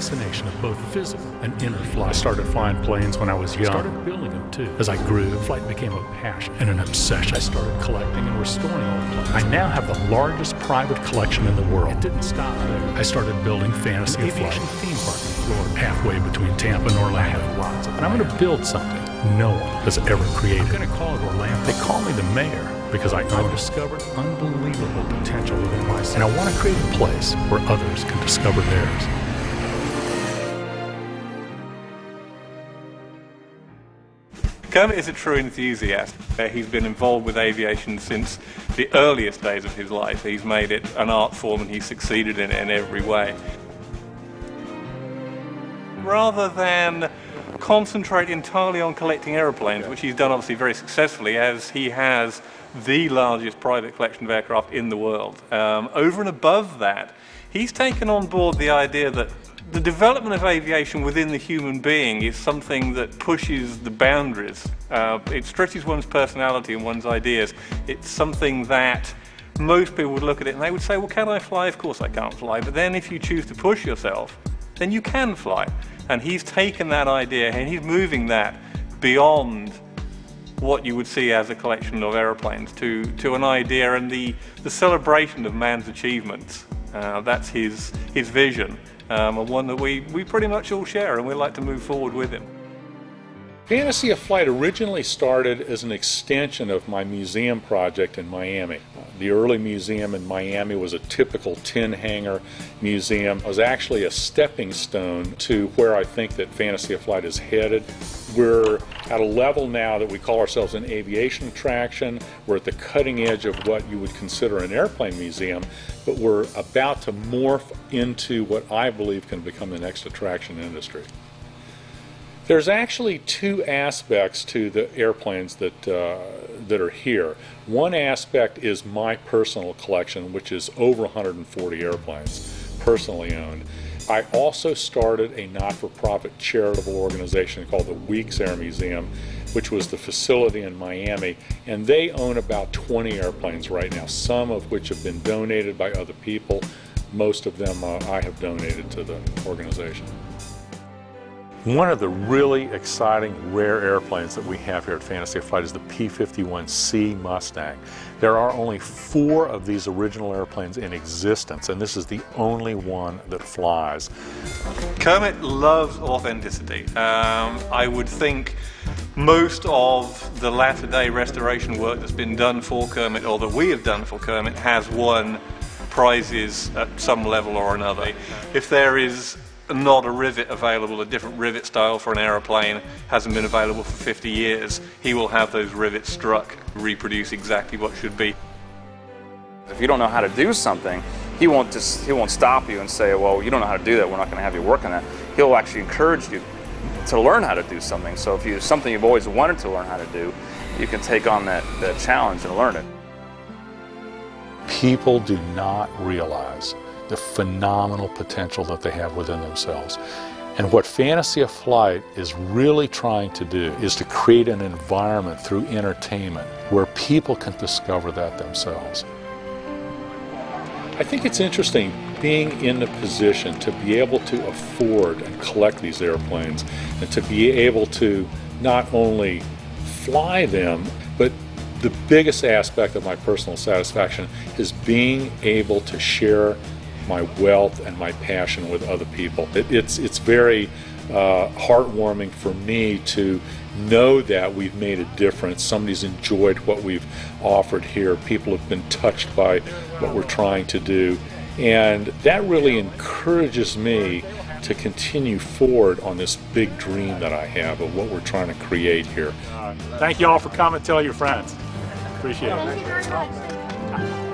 fascination of both physical and inner flight. I started flying planes when I was young. I started building them too. As I grew, flight became a passion and an obsession. I started collecting and restoring old planes. I now have the largest private collection in the world. It didn't stop there. I started building Fantasy of Flight theme park in Florida, halfway between Tampa and Orlando. And I'm going to build something no one has ever created. I'm going to call it Orlando. They call me the mayor because I've discovered unbelievable potential within myself. And I want to create a place where others can discover theirs. Kermit is a true enthusiast. He's been involved with aviation since the earliest days of his life. He's made it an art form and he's succeeded in it in every way. Rather than concentrate entirely on collecting aeroplanes, which he's done obviously very successfully, as he has the largest private collection of aircraft in the world. Over and above that, he's taken on board the idea that the development of aviation within the human being is something that pushes the boundaries. It stretches one's personality and one's ideas. It's something that most people would look at it and they would say, well, can I fly? Of course I can't fly. But then if you choose to push yourself, then you can fly. And he's taken that idea and he's moving that beyond what you would see as a collection of aeroplanes to an idea and the celebration of man's achievements. That's his vision, and one that we pretty much all share, and we'd like to move forward with him. Fantasy of Flight originally started as an extension of my museum project in Miami. The early museum in Miami was a typical tin hangar museum. It was actually a stepping stone to where I think that Fantasy of Flight is headed. We're at a level now that we call ourselves an aviation attraction. We're at the cutting edge of what you would consider an airplane museum, but we're about to morph into what I believe can become the next attraction industry. There's actually two aspects to the airplanes that are here. One aspect is my personal collection, which is over 140 airplanes, personally owned. I also started a not-for-profit charitable organization called the Weeks Air Museum, which was the facility in Miami, and they own about 20 airplanes right now, some of which have been donated by other people. Most of them I have donated to the organization. One of the really exciting rare airplanes that we have here at Fantasy of Flight is the P-51C Mustang. There are only 4 of these original airplanes in existence, and this is the only one that flies. Kermit loves authenticity. I would think most of the latter-day restoration work that's been done for Kermit, or that we have done for Kermit, has won prizes at some level or another. If there is not a rivet available, a different rivet style for an aeroplane hasn't been available for 50 years, he will have those rivets struck, reproduce exactly what should be. If you don't know how to do something, he won't stop you and say, well, you don't know how to do that, we're not going to have you work on that. He'll actually encourage you to learn how to do something. So if it's something you've always wanted to learn how to do, you can take on that challenge and learn it. People do not realize the phenomenal potential that they have within themselves. And what Fantasy of Flight is really trying to do is to create an environment through entertainment where people can discover that themselves. I think it's interesting being in the position to be able to afford and collect these airplanes and to be able to not only fly them, but the biggest aspect of my personal satisfaction is being able to share my wealth and my passion with other people. It's very heartwarming for me to know that we've made a difference. Somebody's enjoyed what we've offered here. People have been touched by what we're trying to do. And that really encourages me to continue forward on this big dream that I have of what we're trying to create here. Thank you all for coming. Tell your friends. Appreciate it. Thank you very much.